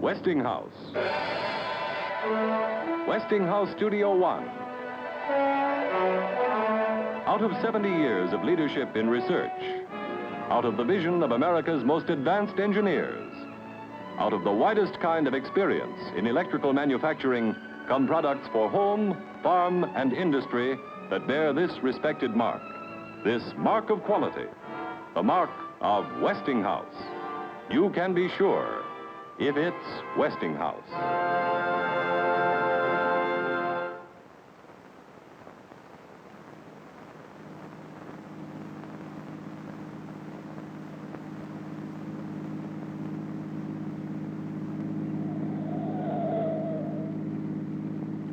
Westinghouse. Westinghouse Studio One. Out of 70 years of leadership in research, out of the vision of America's most advanced engineers, out of the widest kind of experience in electrical manufacturing come products for home, farm, and industry that bear this respected mark, this mark of quality, the mark of Westinghouse. You can be sure if it's Westinghouse.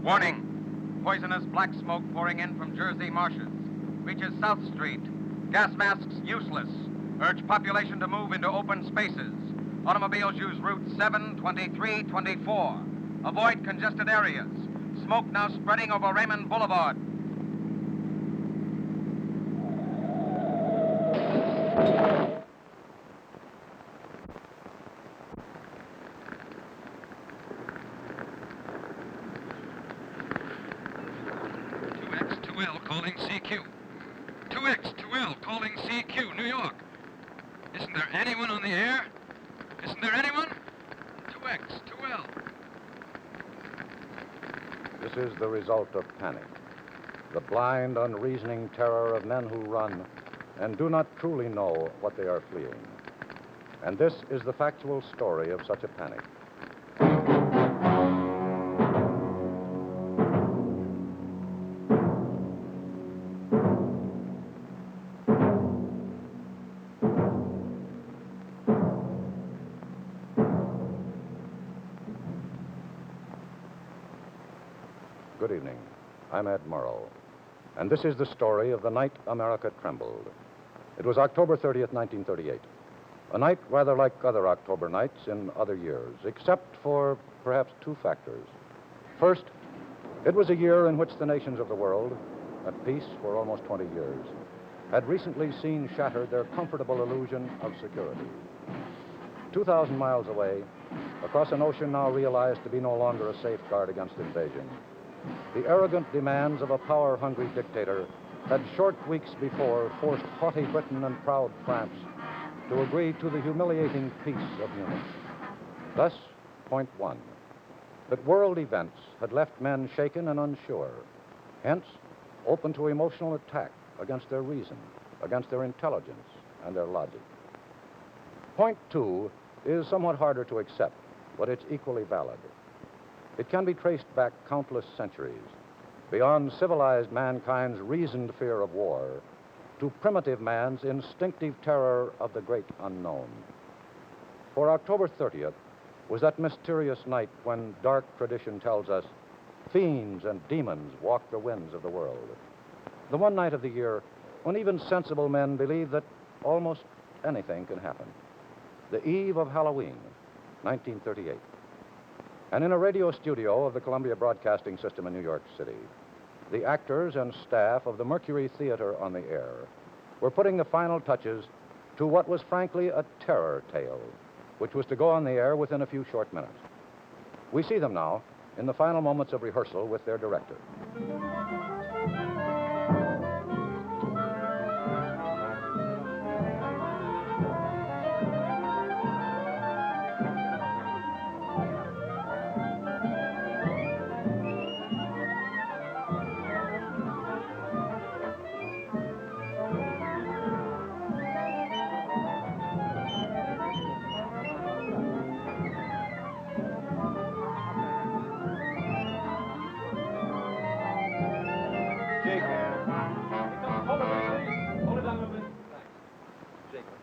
Warning. Poisonous black smoke pouring in from Jersey marshes. Reaches South Street. Gas masks useless. Urge population to move into open spaces. Automobiles use routes 7, 23, 24. Avoid congested areas. Smoke now spreading over Raymond Boulevard. Calling CQ. 2X, 2L, calling CQ, New York. Isn't there anyone on the air? Isn't there anyone? 2X, 2L. This is the result of panic. The blind, unreasoning terror of men who run and do not truly know what they are fleeing. And this is the factual story of such a panic. Good evening. I'm Ed Murrow, and this is the story of the night America trembled. It was October 30th, 1938. A night rather like other October nights in other years, except for perhaps two factors. First, it was a year in which the nations of the world, at peace for almost 20 years, had recently seen shattered their comfortable illusion of security. 2,000 miles away, across an ocean now realized to be no longer a safeguard against invasion, the arrogant demands of a power-hungry dictator had short weeks before forced haughty Britain and proud France to agree to the humiliating peace of Munich. Thus, point one, that world events had left men shaken and unsure, hence open to emotional attack against their reason, against their intelligence and their logic. Point two is somewhat harder to accept, but it's equally valid. It can be traced back countless centuries, beyond civilized mankind's reasoned fear of war, to primitive man's instinctive terror of the great unknown. For October 30th was that mysterious night when dark tradition tells us fiends and demons walk the winds of the world. The one night of the year when even sensible men believe that almost anything can happen. The eve of Halloween, 1938. And in a radio studio of the Columbia Broadcasting System in New York City, the actors and staff of the Mercury Theater on the air were putting the final touches to what was frankly a terror tale, which was to go on the air within a few short minutes. We see them now in the final moments of rehearsal with their director.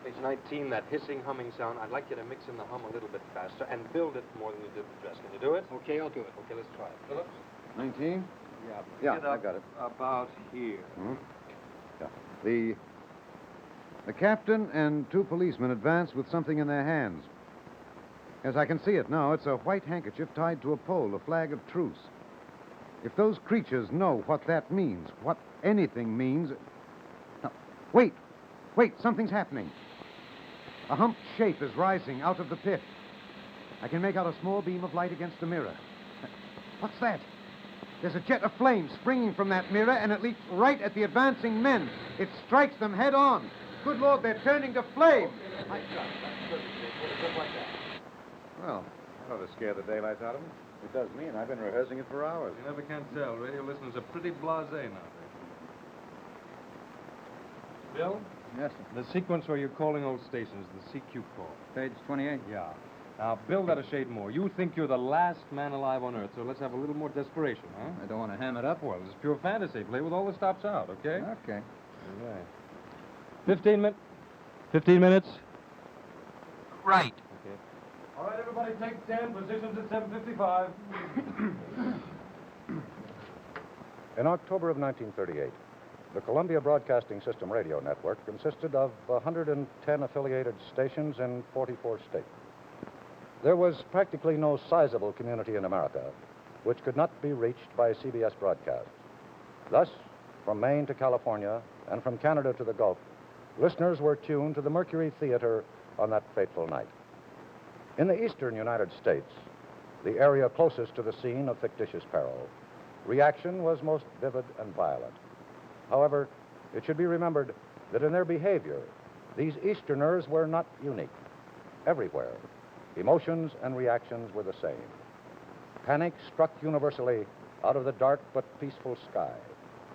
Page 19, that hissing, humming sound. I'd like you to mix in the hum a little bit faster and build it more than you did the dress. Can you do it? Okay, I'll do it. Okay, let's try it. Phillips? 19? Yeah, I got it. About here. Mm-hmm. Yeah. The captain and two policemen advance with something in their hands. Yes, I can see it now. It's a white handkerchief tied to a pole, a flag of truce. If those creatures know what that means, what anything means... Now, wait, something's happening. A humped shape is rising out of the pit. I can make out a small beam of light against the mirror. What's that? There's a jet of flame springing from that mirror, and it leaps right at the advancing men. It strikes them head on. Good Lord, they're turning to flame. Well, that ought to scare the daylights out of them. It does me, and I've been rehearsing it for hours. You never can tell. Radio listeners are pretty blasé nowadays. Bill? Yes, sir. The sequence where you're calling old stations, the CQ call. Page 28. Yeah. Now, build that a shade more. You think you're the last man alive on Earth, so let's have a little more desperation, huh? I don't want to ham it up. Well, it's pure fantasy. Play with all the stops out, okay? Okay. All right. 15 minutes? Right. Okay. All right, everybody, take 10. Positions at 7:55. In October of 1938, the Columbia Broadcasting System radio network consisted of 110 affiliated stations in 44 states. There was practically no sizable community in America which could not be reached by CBS broadcasts. Thus, from Maine to California and from Canada to the Gulf, listeners were tuned to the Mercury Theater on that fateful night. In the eastern United States, the area closest to the scene of fictitious peril, reaction was most vivid and violent. However, it should be remembered that in their behavior, these Easterners were not unique. Everywhere, emotions and reactions were the same. Panic struck universally out of the dark but peaceful sky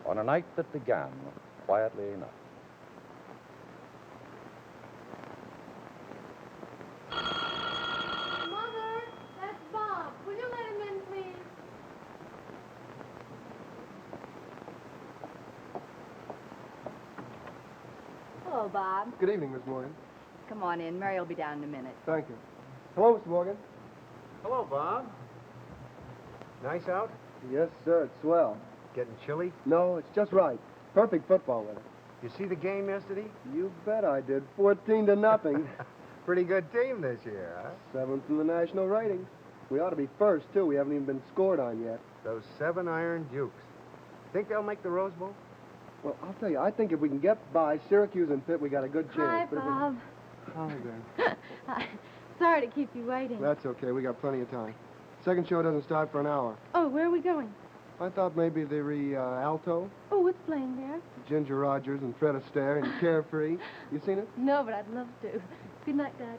on a night that began quietly enough. Mother, that's Bob. Will you let him in, please? Hello, Bob. Good evening, Miss Morgan. Come on in. Mary will be down in a minute. Thank you. Hello, Mr. Morgan. Hello, Bob. Nice out? Yes, sir. It's swell. Getting chilly? No, it's just right. Perfect football weather. You see the game yesterday? You bet I did. 14-0. Pretty good team this year, huh? 7th in the national ratings. We ought to be first, too. We haven't even been scored on yet. Those 7 Iron Dukes. Think they'll make the Rose Bowl? Well, I'll tell you, I think if we can get by Syracuse and Pitt, we got a good chance. Hi, But if we- Bob. Hi, there. Sorry to keep you waiting. That's okay. We got plenty of time. Second show doesn't start for an hour. Oh, where are we going? I thought maybe the Alto, Oh, what's playing there? Ginger Rogers and Fred Astaire and Carefree. You seen it? No, but I'd love to. Good night, Dad.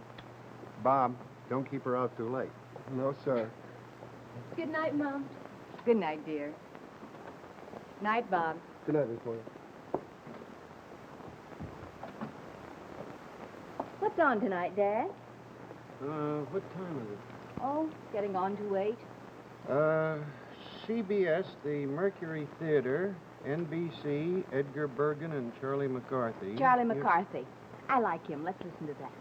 Bob, don't keep her out too late. No, sir. Good night, Mom. Good night, dear. Night, Bob. Good night, Miss Morgan. What's on tonight, Dad? What time is it? Oh, getting on to 8. CBS, the Mercury Theater, NBC, Edgar Bergen and Charlie McCarthy. Charlie McCarthy. I like him. Let's listen to that.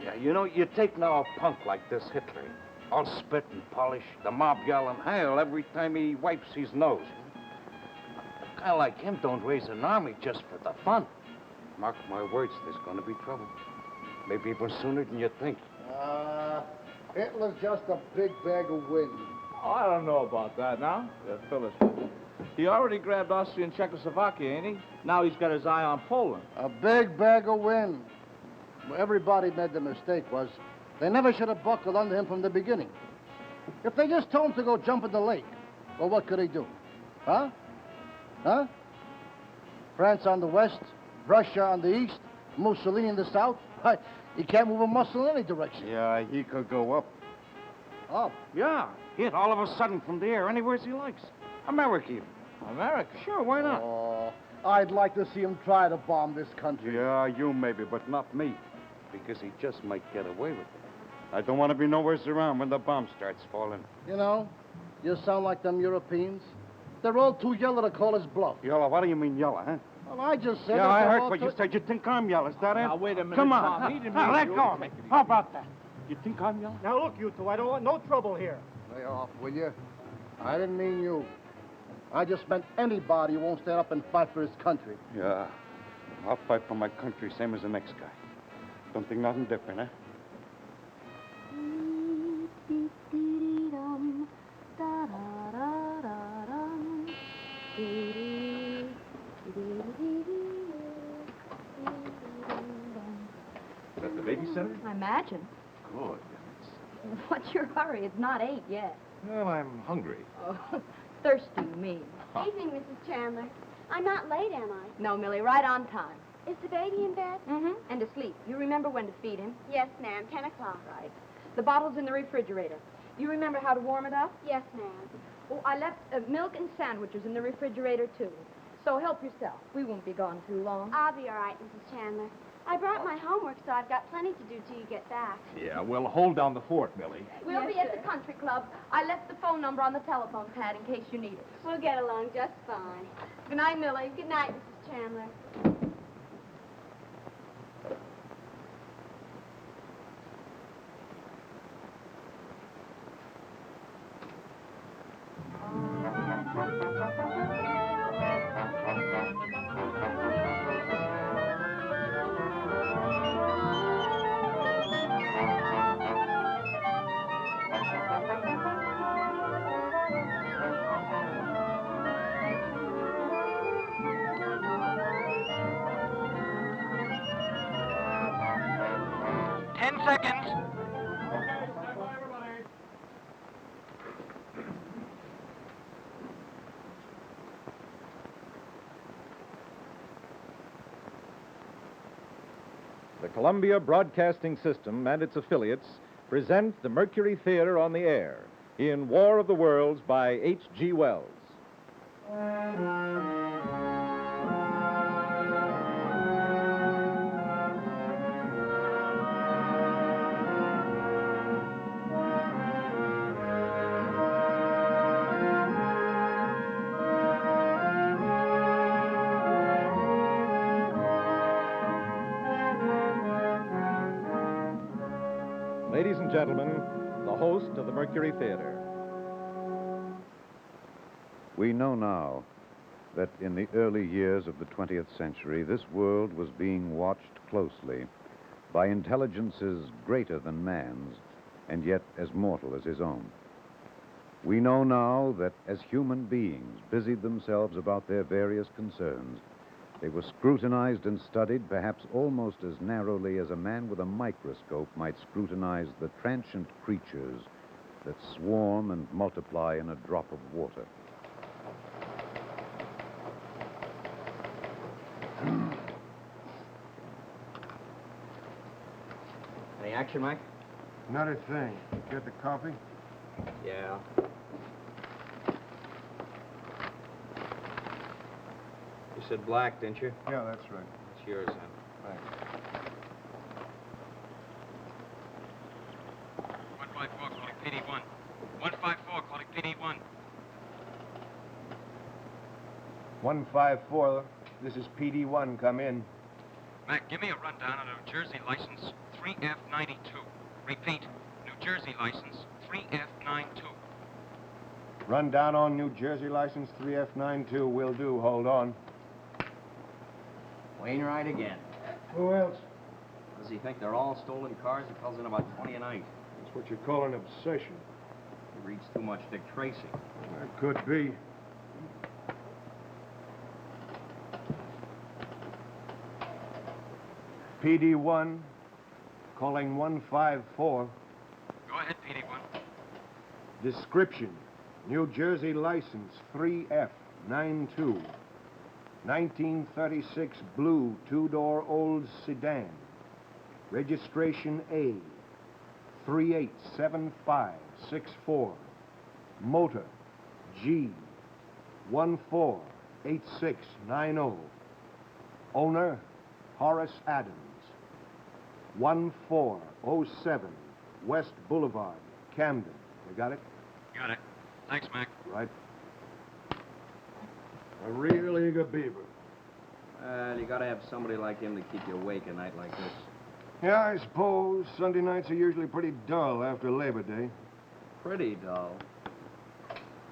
Yeah, you know, you take now a punk like this Hitler, all spit and polish, the mob yelling hail every time he wipes his nose. A guy like him don't raise an army just for the fun. Mark my words, there's gonna be trouble. Maybe even sooner than you think. Hitler's just a big bag of wind. Oh, I don't know about that now. Phyllis. He already grabbed Austria and Czechoslovakia, ain't he? Now he's got his eye on Poland. A big bag of wind. Well, everybody made the mistake was they never should have buckled under him from the beginning. If they just told him to go jump in the lake, well, what could he do? Huh? Huh? France on the west, Russia on the east, Mussolini in the south. He can't move a muscle in any direction. Yeah, he could go up. Up? Yeah, hit all of a sudden from the air, anywhere he likes. America even. America? Sure, why not? Oh, I'd like to see him try to bomb this country. Yeah, you maybe, but not me. Because he just might get away with it. I don't want to be nowhere around when the bomb starts falling. You know, you sound like them Europeans. They're all too yellow to call us bluff. Yellow? What do you mean yellow, huh? Well, I just said... Yeah, that I they're heard all what you said. You think I'm yellow, is that it? Now, wait a minute, Come on. Tom. He didn't Now, mean let you. go of me. How about that? You think I'm yellow? Now, look, you two, I don't want no trouble here. Lay off, will you? I didn't mean you. I just meant anybody who won't stand up and fight for his country. Yeah. I'll fight for my country, same as the next guy. Don't think nothing different, huh? Senator? I imagine. Good. What's your hurry? It's not 8 yet. Well, I'm hungry. Oh, thirsty, you mean. Evening, Mrs. Chandler. I'm not late, am I? No, Millie, right on time. Is the baby in bed? Mm-hmm. And asleep. You remember when to feed him? Yes, ma'am. 10 o'clock. Right. The bottle's in the refrigerator. You remember how to warm it up? Yes, ma'am. Oh, I left milk and sandwiches in the refrigerator, too. So help yourself. We won't be gone too long. I'll be all right, Mrs. Chandler. I brought my homework, so I've got plenty to do till you get back. Yeah, well, hold down the fort, Millie. We'll be at the country club. I left the phone number on the telephone pad in case you need it. We'll get along just fine. Good night, Millie. Good night, Mrs. Chandler. The Columbia Broadcasting System and its affiliates present the Mercury Theater on the air in War of the Worlds by H.G. Wells. Ladies and gentlemen, the host of the Mercury Theater. We know now that in the early years of the 20th century, this world was being watched closely by intelligences greater than man's and yet as mortal as his own. We know now that as human beings busied themselves about their various concerns, they were scrutinized and studied perhaps almost as narrowly as a man with a microscope might scrutinize the transient creatures that swarm and multiply in a drop of water. Any action, Mike? Not a thing. Get the coffee? Yeah. You said black, didn't you? Yeah, that's right. It's yours, then. Thanks. 154 calling PD 1. 154 calling PD 1. 154. This is PD1. Come in. Mac, give me a rundown on New Jersey license 3F92. Repeat, New Jersey license 3F92. Rundown on New Jersey license 3F92. Will do. Hold on. Wainwright again. Who else? Does he think they're all stolen cars? He calls in about 20 a night. That's what you call an obsession. He reads too much Dick Tracy. That could be. PD1, calling 154. Go ahead, PD 1. Description, New Jersey license 3F92. 1936 blue two-door old sedan. Registration A 387564. Motor G 148690. Owner Horace Adams. 1407 West Boulevard, Camden. You got it? Got it. Thanks, Mac. Right. A real eager beaver. Well, you gotta have somebody like him to keep you awake a night like this. Yeah, I suppose Sunday nights are usually pretty dull after Labor Day. Pretty dull.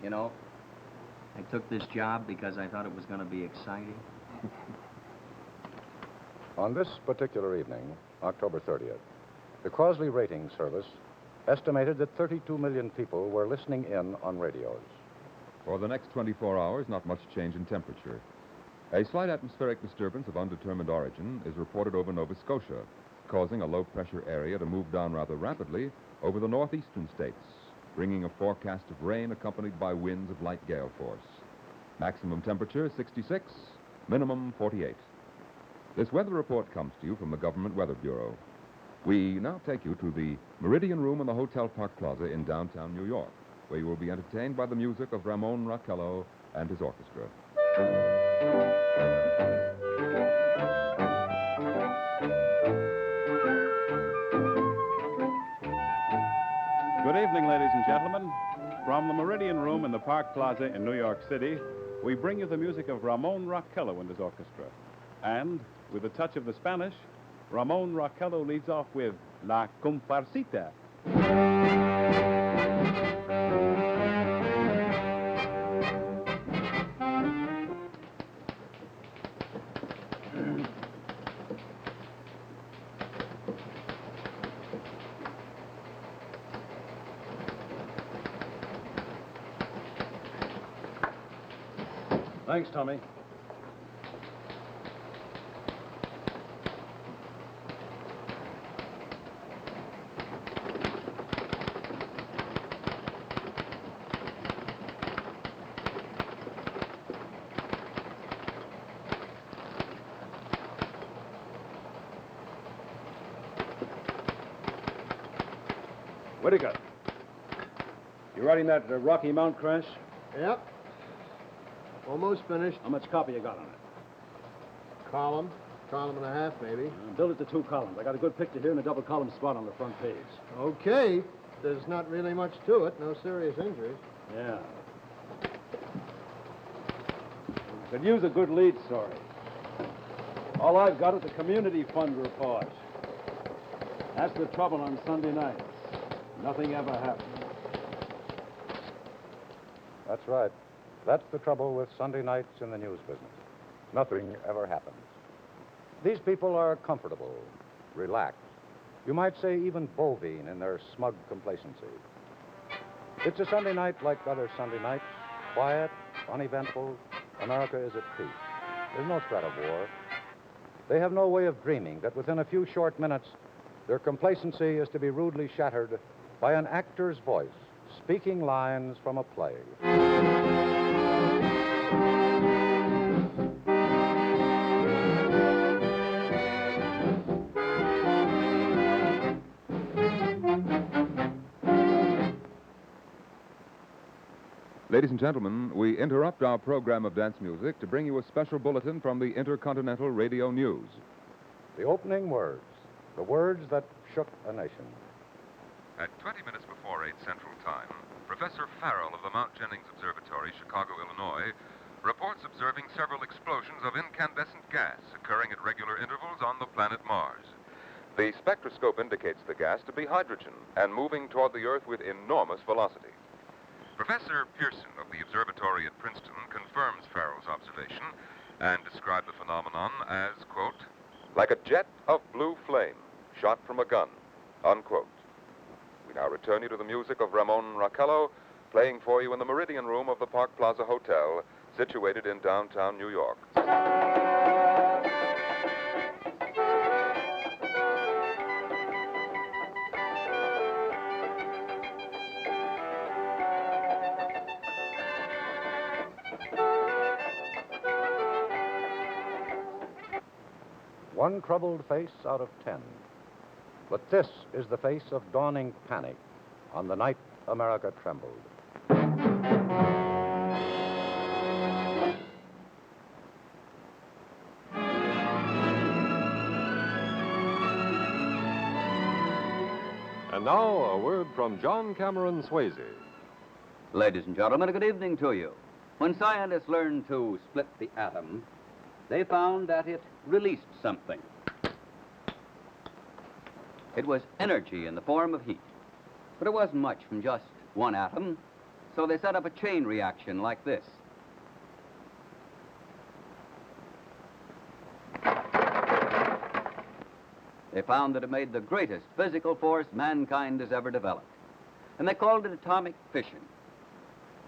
You know, I took this job because I thought it was gonna be exciting. On this particular evening, October 30th, the Crosley Rating Service estimated that 32 million people were listening in on radios. For the next 24 hours, not much change in temperature. A slight atmospheric disturbance of undetermined origin is reported over Nova Scotia, causing a low-pressure area to move down rather rapidly over the northeastern states, bringing a forecast of rain accompanied by winds of light gale force. Maximum temperature 66, minimum 48. This weather report comes to you from the Government Weather Bureau. We now take you to the Meridian Room in the Hotel Park Plaza in downtown New York, where you will be entertained by the music of Ramon Raquello and his orchestra. Good evening, ladies and gentlemen. From the Meridian Room in the Park Plaza in New York City, we bring you the music of Ramon Raquello and his orchestra. And, with a touch of the Spanish, Ramon Raquello leads off with La Comparsita. Thanks, Tommy. Whittaker, you writing that Rocky Mount crash? Yep. Almost finished. How much copy you got on it? Column and a half, maybe. Build it to 2 columns. I got a good picture here and a double column spot on the front page. Okay. There's not really much to it. No serious injuries. Yeah. Could use a good lead story. All I've got is a community fund report. That's the trouble on Sunday nights. Nothing ever happens. That's right. That's the trouble with Sunday nights in the news business. Nothing ever happens. These people are comfortable, relaxed. You might say even bovine in their smug complacency. It's a Sunday night like other Sunday nights, quiet, uneventful. America is at peace. There's no threat of war. They have no way of dreaming that within a few short minutes, their complacency is to be rudely shattered by an actor's voice speaking lines from a play. Ladies and gentlemen, we interrupt our program of dance music to bring you a special bulletin from the Intercontinental Radio News. The opening words, the words that shook a nation. At 20 minutes before 8 Central Time, Professor Farrell of the Mount Jennings Observatory, Chicago, Illinois, reports observing several explosions of incandescent gas occurring at regular intervals on the planet Mars. The spectroscope indicates the gas to be hydrogen and moving toward the Earth with enormous velocity. Professor Pearson of the observatory at Princeton confirms Farrell's observation and described the phenomenon as, quote, like a jet of blue flame shot from a gun, unquote. We now return you to the music of Ramon Raquello, playing for you in the Meridian Room of the Park Plaza Hotel, situated in downtown New York. One troubled face out of 10. But this is the face of dawning panic on the night America trembled. And now, a word from John Cameron Swayze. Ladies and gentlemen, good evening to you. When scientists learned to split the atom, they found that it released something. It was energy in the form of heat. But it wasn't much from just one atom, so they set up a chain reaction like this. They found that it made the greatest physical force mankind has ever developed. And they called it atomic fission.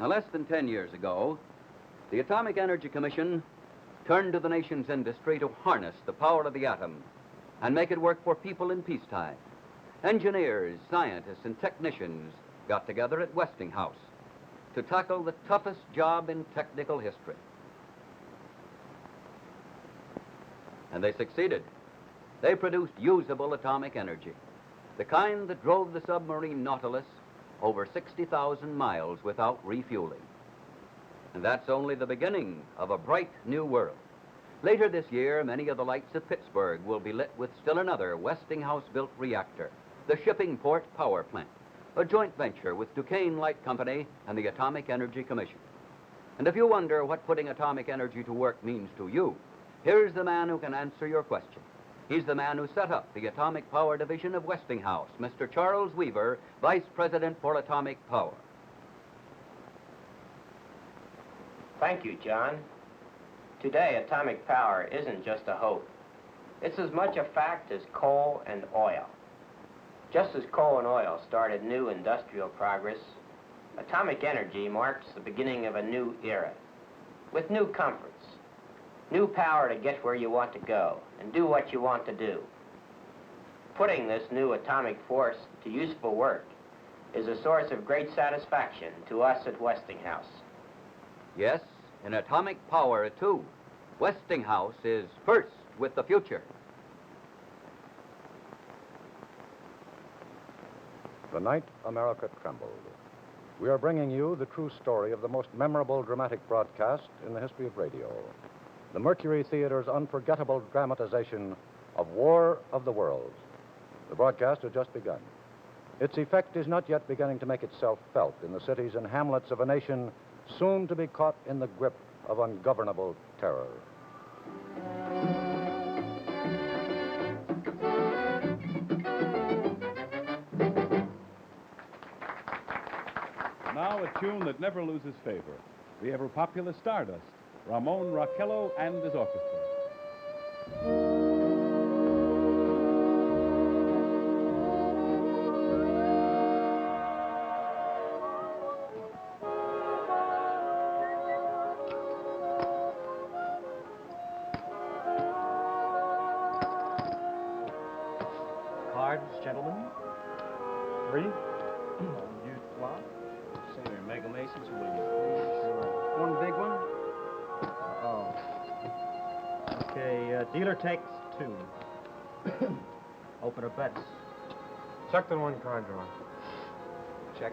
Now, less than 10 years ago, the Atomic Energy Commission turned to the nation's industry to harness the power of the atom and make it work for people in peacetime. Engineers, scientists, and technicians got together at Westinghouse to tackle the toughest job in technical history. And they succeeded. They produced usable atomic energy, the kind that drove the submarine Nautilus over 60,000 miles without refueling. And that's only the beginning of a bright new world. Later this year, many of the lights of Pittsburgh will be lit with still another Westinghouse-built reactor, the Shippingport Power Plant, a joint venture with Duquesne Light Company and the Atomic Energy Commission. And if you wonder what putting atomic energy to work means to you, here's the man who can answer your question. He's the man who set up the Atomic Power Division of Westinghouse, Mr. Charles Weaver, Vice President for Atomic Power. Thank you, John. Today, atomic power isn't just a hope. It's as much a fact as coal and oil. Just as coal and oil started new industrial progress, atomic energy marks the beginning of a new era, with new comforts, new power to get where you want to go and do what you want to do. Putting this new atomic force to useful work is a source of great satisfaction to us at Westinghouse. Yes, in atomic power, too, Westinghouse is first with the future. The night America trembled. We are bringing you the true story of the most memorable dramatic broadcast in the history of radio. The Mercury Theater's unforgettable dramatization of War of the Worlds. The broadcast has just begun. Its effect is not yet beginning to make itself felt in the cities and hamlets of a nation soon to be caught in the grip of ungovernable terror. Now a tune that never loses favor. The ever-popular Stardust, Ramon Raquello and his orchestra. Cards, gentlemen. 3. You flop. Senior Mega Masons, will you please? One big one. Oh. Okay, dealer takes 2. Open a bets. Check the one card drawer. Check.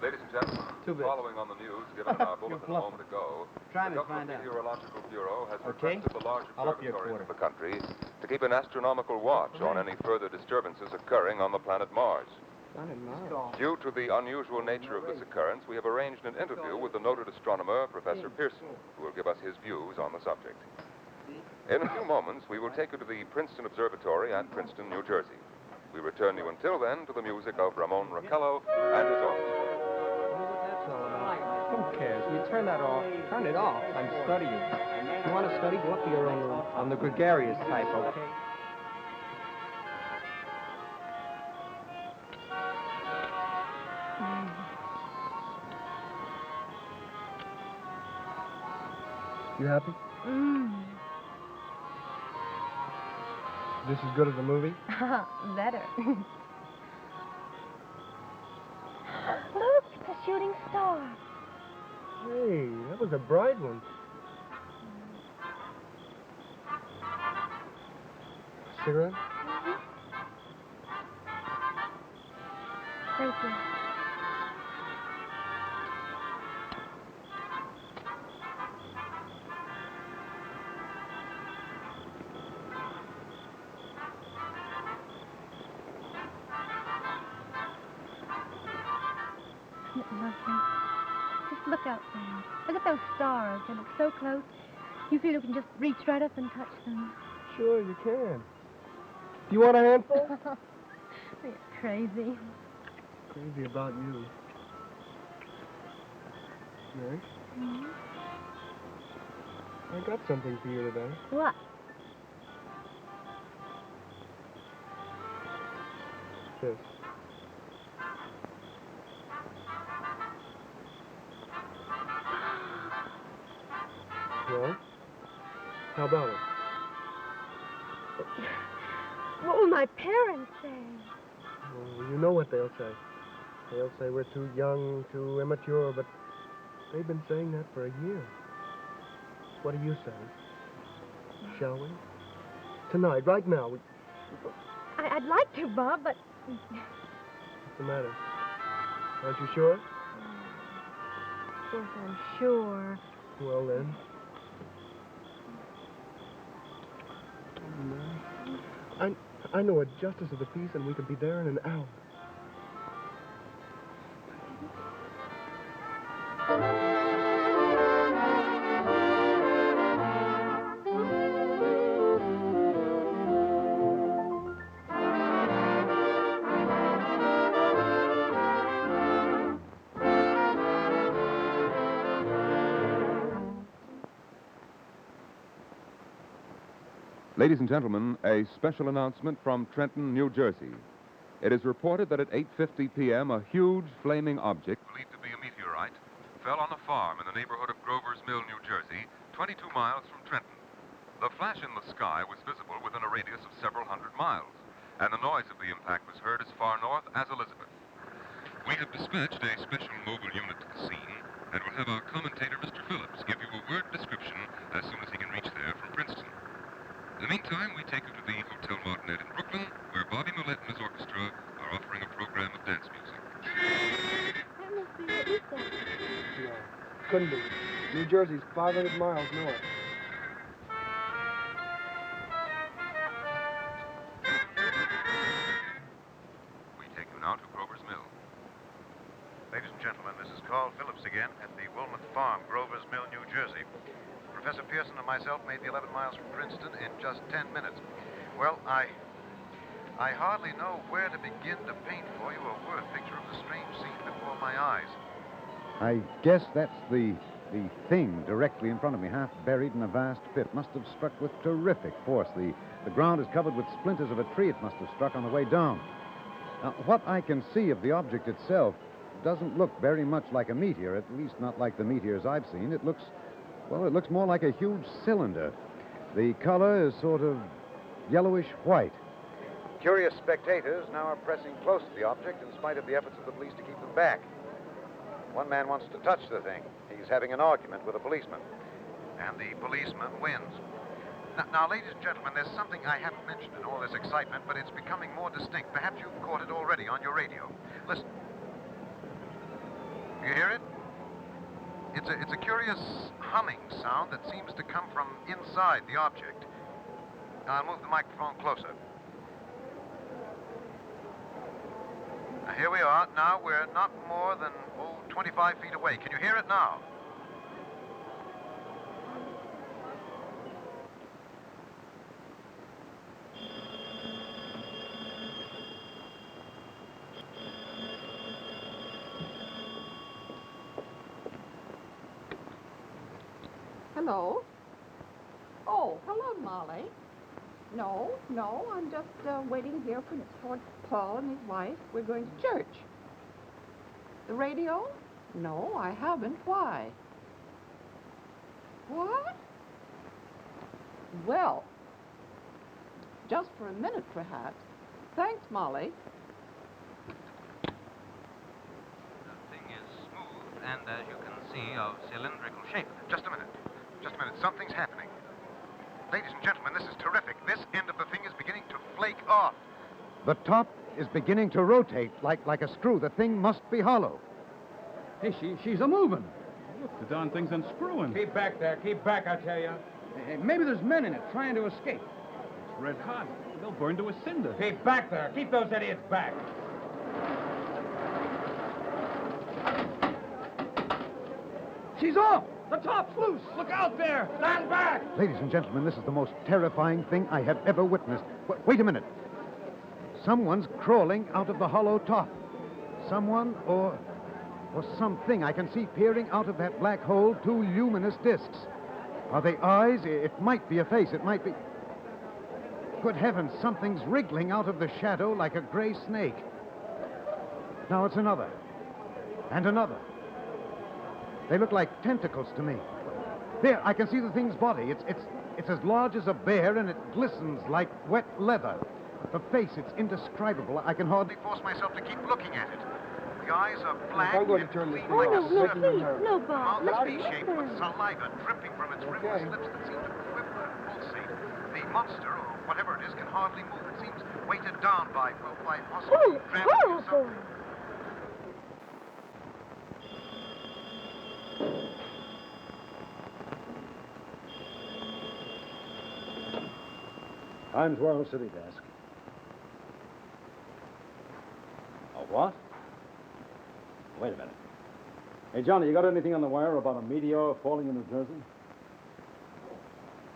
Ladies and gentlemen, following on the news given in our bulletin a moment ago, Try the me, Government find out. Meteorological Bureau has Okay. requested the large I'll up your observatories of quarter. the country to keep an astronomical watch on any further disturbances occurring on the planet Mars. Due to the unusual nature of this occurrence, we have arranged an interview with the noted astronomer, Professor Pearson, who will give us his views on the subject. In a few moments, we will take you to the Princeton Observatory at Princeton, New Jersey. We return you until then to the music of Ramon Raquello and his orchestra. Who cares? You turn that off. Turn it off. I'm studying. You want to study? Go up to your own room. I'm the gregarious type, okay? You happy? This as good as the movie? Better. Look, it's a shooting star. Hey, that was a bright one. Cigarette? Thank you. Isn't it lovely? Just look out there. Look at those stars. They look so close. You feel you can just reach right up and touch them. Sure, you can. Do you want a handful? You're crazy. Crazy about you. Mary, I got something for you today. What? This. Well, how about it? What will my parents say? Well, you know what they'll say. They'll say we're too young, too immature, but they've been saying that for a year. What do you say? Shall we? Tonight, right now. I'd like to, Bob, but... What's the matter? Aren't you sure? Of course I'm sure. Well, then. I know a justice of the peace, and we could be there in an hour. Ladies and gentlemen, a special announcement from Trenton, New Jersey. It is reported that at 8:50 p.m., a huge flaming object, believed to be a meteorite, fell on a farm in the neighborhood of Grover's Mill, New Jersey, 22 miles from Trenton. The flash in the sky was visible within a radius of several hundred miles, and the noise of the impact was heard as far north as Elizabeth. We have dispatched a special mobile unit to the scene, and will have our commentator, Mr. Phillips, give you a word description as soon as he can reach there from Princeton. In the meantime, we take you to the Hotel Martinet in Brooklyn, where Bobby Millette and his orchestra are offering a program of dance music. That must be what you said. No, couldn't be. New Jersey's 500 miles north. We take you now to Grover's Mill. Ladies and gentlemen, this is Carl Phillips again at the Wilmot Farm, Grover's Mill, New Jersey. Professor Pearson and myself made the 11 miles from Princeton in just 10 minutes. Well, I hardly know where to begin to paint for you a word picture of the strange scene before my eyes. I guess that's the thing directly in front of me, half buried in a vast pit. Must have struck with terrific force. The ground is covered with splinters of a tree it must have struck on the way down. Now, what I can see of the object itself doesn't look very much like a meteor, at least not like the meteors I've seen. It looks more like a huge cylinder. The color is sort of yellowish white. Curious spectators now are pressing close to the object in spite of the efforts of the police to keep them back. One man wants to touch the thing. He's having an argument with a policeman. And the policeman wins. Now, ladies and gentlemen, there's something I haven't mentioned in all this excitement, but it's becoming more distinct. Perhaps you've caught it already on your radio. Listen. You hear it? It's a curious humming sound that seems to come from inside the object. Now, I'll move the microphone closer. Now, here we are. Now, we're not more than, 25 feet away. Can you hear it now? Hello? Oh, hello, Molly. No, I'm just waiting here for Paul and his wife. We're going to church. The radio? No, I haven't. Why? What? Well, just for a minute, perhaps. Thanks, Molly. The thing is smooth and, as you can see, of cylindrical shape. Just a minute. Something's happening. Ladies and gentlemen, this is terrific. This end of the thing is beginning to flake off. The top is beginning to rotate like a screw. The thing must be hollow. Hey, she's a-moving. Look, the darn thing's unscrewing. Keep back there. Keep back, I tell you. Hey, maybe there's men in it trying to escape. It's red hot. They'll burn to a cinder. Keep back there. Keep those idiots back. She's off. The top's loose. Look out there. Stand back. Ladies and gentlemen, this is the most terrifying thing I have ever witnessed. Wait a minute. Someone's crawling out of the hollow top. Someone or something I can see peering out of that black hole, two luminous discs. Are they eyes? It might be a face. It might be... Good heavens, something's wriggling out of the shadow like a gray snake. Now it's another. And another. They look like tentacles to me. There, I can see the thing's body. It's as large as a bear, and it glistens like wet leather. The face, it's indescribable. I can hardly force myself to keep looking at it. The eyes are black I'm going and to turn this clean like thing off. a serpent. No, Bob. The mouth is V-shaped with saliva dripping from its rimless lips that seem to quiver and pulsate. The monster, or whatever it is, can hardly move. It seems weighted down by possibly gravity or something. Times Royal City desk. A what? Wait a minute. Hey, Johnny, you got anything on the wire about a meteor falling in New Jersey?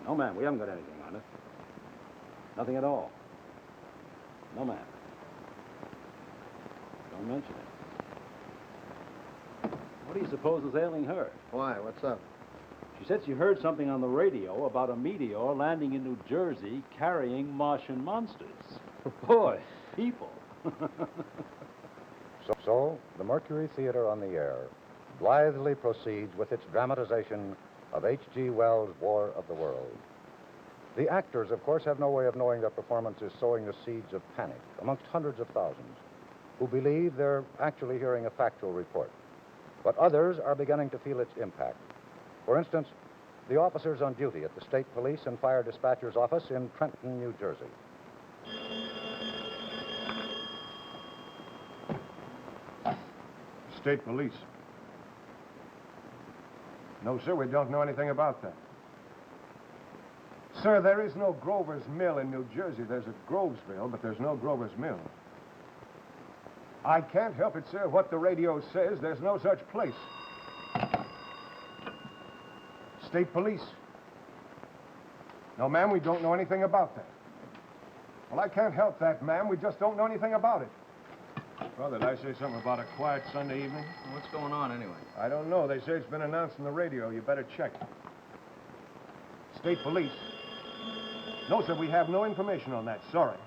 No, ma'am. We haven't got anything on it. Nothing at all. No, ma'am. Don't mention it. What do you suppose is ailing her? Why? What's up? She said she heard something on the radio about a meteor landing in New Jersey carrying Martian monsters. Boy, people. So, the Mercury Theater on the Air blithely proceeds with its dramatization of H.G. Wells' War of the Worlds. The actors, of course, have no way of knowing their performance is sowing the seeds of panic amongst hundreds of thousands who believe they're actually hearing a factual report. But others are beginning to feel its impact. For instance, the officers on duty at the State Police and Fire Dispatcher's Office in Trenton, New Jersey. State Police. No, sir, we don't know anything about that. Sir, there is no Grover's Mill in New Jersey. There's a Grovesville, but there's no Grover's Mill. I can't help it, sir. What the radio says, there's no such place. State Police. No, ma'am, we don't know anything about that. Well, I can't help that, ma'am. We just don't know anything about it. Brother, did I say something about a quiet Sunday evening? What's going on, anyway? I don't know. They say it's been announced on the radio. You better check. State Police. No, sir, we have no information on that. Sorry.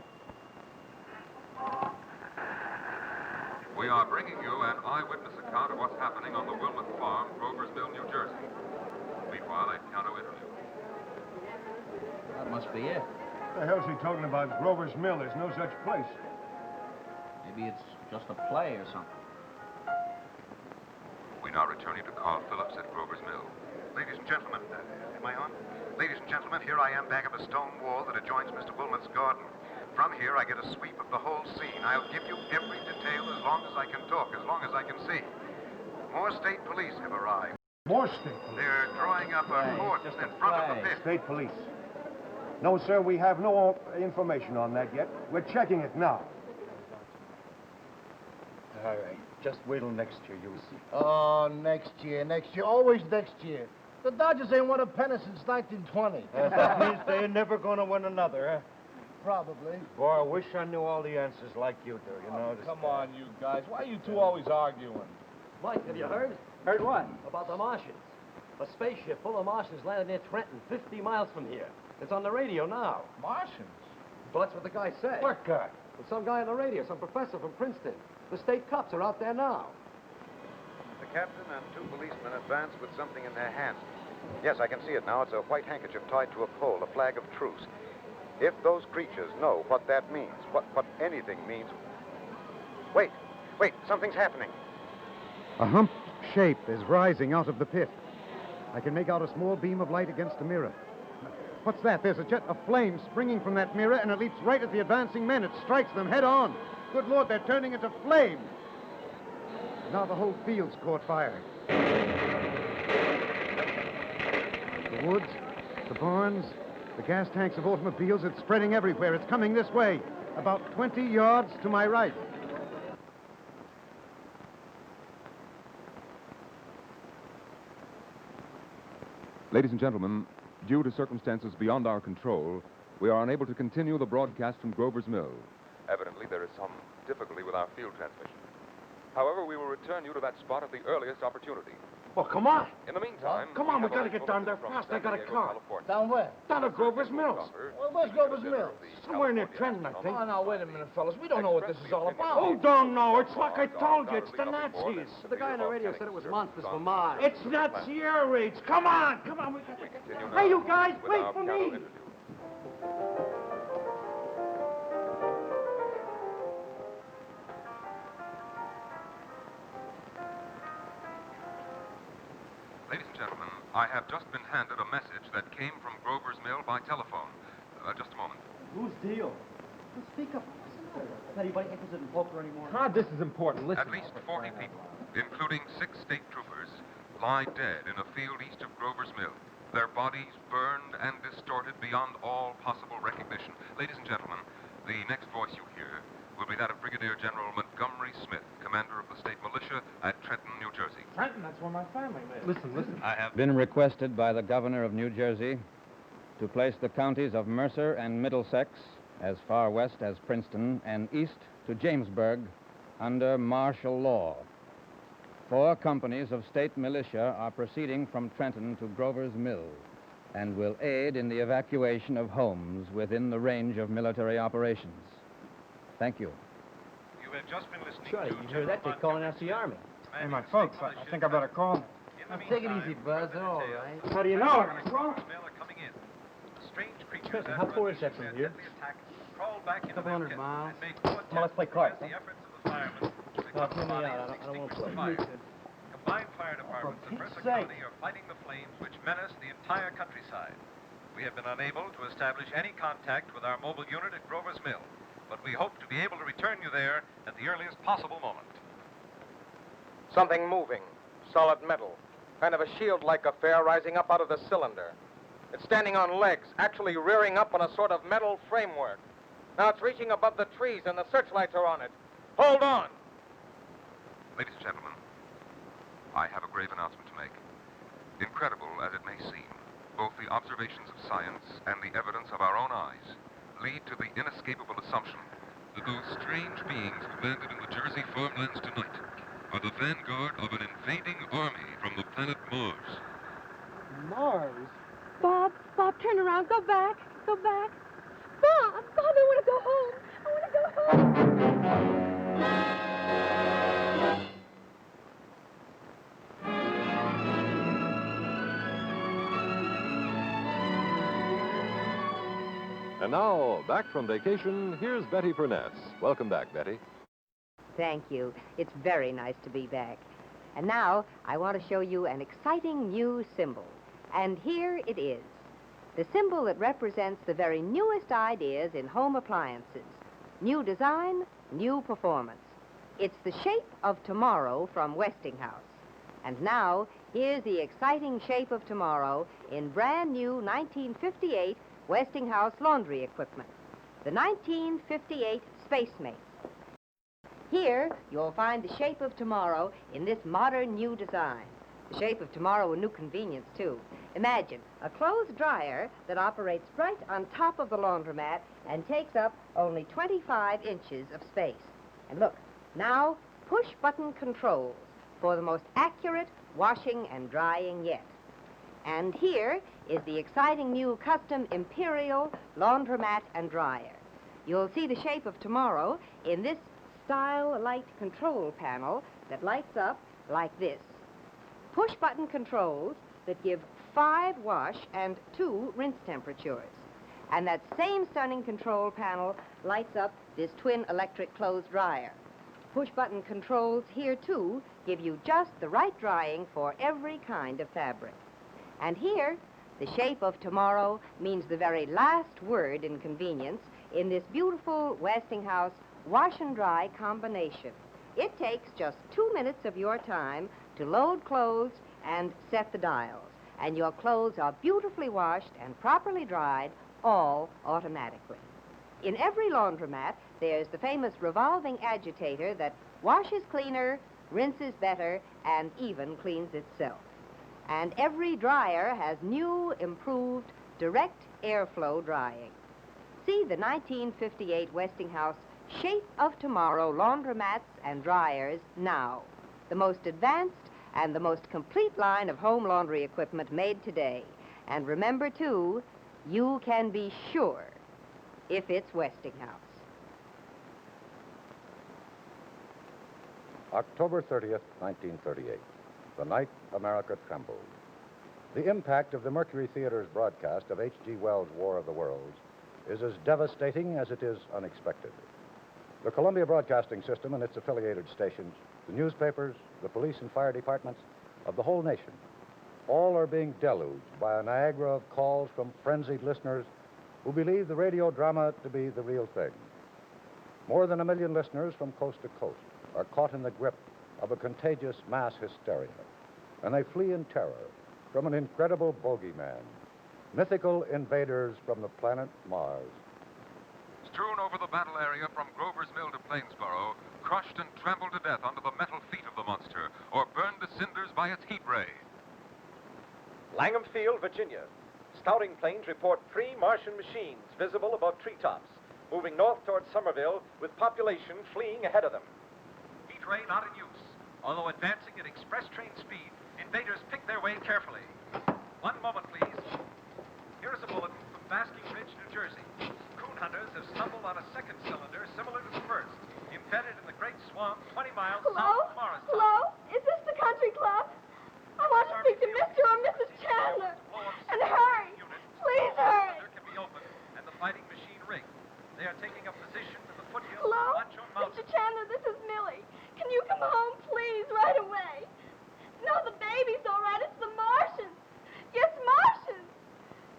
We are bringing you an eyewitness account of what's happening on the Wilmot Farm, Grover's Mill, New Jersey. Meanwhile, a piano interview. That must be it. What the hell's he talking about? Grover's Mill. There's no such place. Maybe it's just a play or something. We now return you to Carl Phillips at Grover's Mill. Ladies and gentlemen, am I on? Ladies and gentlemen, here I am back of a stone wall that adjoins Mr. Wilmot's garden. From here, I get a sweep of the whole scene. I'll give you every detail as long as I can talk, as long as I can see. More state police have arrived. More state police? They're drawing up a cordon in front of the pit. State Police. No, sir, we have no information on that yet. We're checking it now. All right. Just wait till next year, you'll see. Oh, next year. Always next year. The Dodgers ain't won a pennant since 1920. That means they're never going to win another, huh? Probably. Boy, I wish I knew all the answers like you do, you know. Come on, you guys. Why are you two always arguing? Mike, have you heard? Heard what? About the Martians. A spaceship full of Martians landed near Trenton, 50 miles from here. It's on the radio now. Martians? Well, that's what the guy said. What guy? Well, some guy on the radio, some professor from Princeton. The state cops are out there now. The captain and two policemen advance with something in their hands. Yes, I can see it now. It's a white handkerchief tied to a pole, a flag of truce. If those creatures know what that means, what anything means... Wait, something's happening. A humped shape is rising out of the pit. I can make out a small beam of light against the mirror. What's that? There's a jet of flame springing from that mirror, and it leaps right at the advancing men. It strikes them head on. Good Lord, they're turning into flame. Now the whole field's caught fire. The woods, the barns, the gas tanks of automobiles, it's spreading everywhere. It's coming this way, about 20 yards to my right. Ladies and gentlemen, due to circumstances beyond our control, we are unable to continue the broadcast from Grover's Mill. Evidently, there is some difficulty with our field transmission. However, we will return you to that spot at the earliest opportunity. Well, come on. In the meantime, Come on, we gotta get down there fast. I got a car. Down where? Down to Grover's Mills. Well, where's Grover's Mill? Somewhere near Trenton, I think. Oh, now, wait a minute, fellas. We don't know what this is all about. Who don't know? It's like I told you. It's the Nazis. The guy on the radio said it was monsters for Mars. It's Nazi air raids. Come on. Come on. We got to get... Hey, you guys, wait for me. Ladies and gentlemen, I have just been handed a message that came from Grover's Mill by telephone. Just a moment. Whose deal? Speak up. Is anybody interested in poker anymore? This is important. Listen. At least 40 people, including 6 state troopers, lie dead in a field east of Grover's Mill. Their bodies burned and distorted beyond all possible recognition. Ladies and gentlemen, the next voice you hear will be that of Brigadier General Montgomery Smith, commander of the state militia at Trenton, New Jersey. Trenton, that's where my family lives. Listen. I have been requested by the governor of New Jersey to place the counties of Mercer and Middlesex, as far west as Princeton, and east to Jamesburg, under martial law. 4 companies of state militia are proceeding from Trenton to Grover's Mill and will aid in the evacuation of homes within the range of military operations. Thank you. You have just been listening Sure, to you heard that. They're calling out the Army. Hey, my folks, I think I better call them. Take it easy, Buzz. They're all right. How do you know I'm gonna call? Coming in. Strange creatures Trenton, how far is that from here? crawled back into Couple their hundred kit miles. and made no attempt Come on, let's play cards. the efforts of the firemen to Hear recover me bodies out. and I don't want to extinguish play. the fire. Combined fire departments of Mercer County are fighting the flames which menace the entire countryside. We have been unable to establish any contact with our mobile unit at Grover's Mill, but we hope to be able to return you there at the earliest possible moment. Something moving, solid metal, kind of a shield-like affair rising up out of the cylinder. It's standing on legs, actually rearing up on a sort of metal framework. Now it's reaching above the trees and the searchlights are on it. Hold on! Ladies and gentlemen, I have a grave announcement to make. Incredible as it may seem, both the observations of science and the evidence of our own eyes lead to the inescapable assumption that those strange beings who landed in the Jersey farmlands tonight are the vanguard of an invading army from the planet Mars. Mars? Bob, turn around. Go back. Bob, I want to go home. And now, back from vacation, here's Betty Furness. Welcome back, Betty. Thank you. It's very nice to be back. And now, I want to show you an exciting new symbol. And here it is. The symbol that represents the very newest ideas in home appliances. New design, new performance. It's the shape of tomorrow from Westinghouse. And now, here's the exciting shape of tomorrow in brand new 1958 Westinghouse laundry equipment. The 1958 Spacemate. Here, you'll find the shape of tomorrow in this modern new design. The shape of tomorrow, a new convenience, too. Imagine a clothes dryer that operates right on top of the laundromat and takes up only 25 inches of space. And look, now, push-button controls for the most accurate washing and drying yet. And here is the exciting new custom Imperial laundromat and dryer. You'll see the shape of tomorrow in this style light control panel that lights up like this. Push-button controls that give 5 wash and 2 rinse temperatures. And that same stunning control panel lights up this twin electric clothes dryer. Push-button controls here, too, give you just the right drying for every kind of fabric. And here, the shape of tomorrow means the very last word in convenience in this beautiful Westinghouse wash and dry combination. It takes just 2 minutes of your time to load clothes and set the dials. And your clothes are beautifully washed and properly dried, all automatically. In every laundromat, there's the famous revolving agitator that washes cleaner, rinses better, and even cleans itself. And every dryer has new, improved, direct airflow drying. See the 1958 Westinghouse Shape of Tomorrow laundromats and dryers now. The most advanced and the most complete line of home laundry equipment made today. And remember, too, you can be sure if it's Westinghouse. October 30th, 1938, the night America trembled. The impact of the Mercury Theater's broadcast of H.G. Wells' War of the Worlds is as devastating as it is unexpected. The Columbia Broadcasting System and its affiliated stations, the newspapers, the police and fire departments of the whole nation, all are being deluged by a Niagara of calls from frenzied listeners who believe the radio drama to be the real thing. More than 1 million listeners from coast to coast are caught in the grip of a contagious mass hysteria, and they flee in terror from an incredible bogeyman, mythical invaders from the planet Mars. Strewn over the battle area from Grover's Mill to Plainsboro, crushed and trampled to death under the metal feet of the monster, or burned to cinders by its heat ray. Langham Field, Virginia. Scouting planes report 3 Martian machines visible above treetops, moving north towards Somerville with population fleeing ahead of them. Heat ray not in use. Although advancing at express train speed, invaders pick their way carefully. One moment, please. Here is a bulletin from Basking Ridge, New Jersey. Coon hunters have stumbled on a second cylinder similar to the first, embedded in the Great Swamp 20 miles south of Morristown. Hello? Is this the country club? I want to speak to Mr. or Mrs. Chandler. And hurry! Please hurry! Can be opened and the fighting machine rigged. They are taking up position in the foothills Hello? of Macho Mountain. Mr. Chandler, this is Millie. Can you come home, please, right away? No, the baby's all right. It's the Martians. Yes, Martians.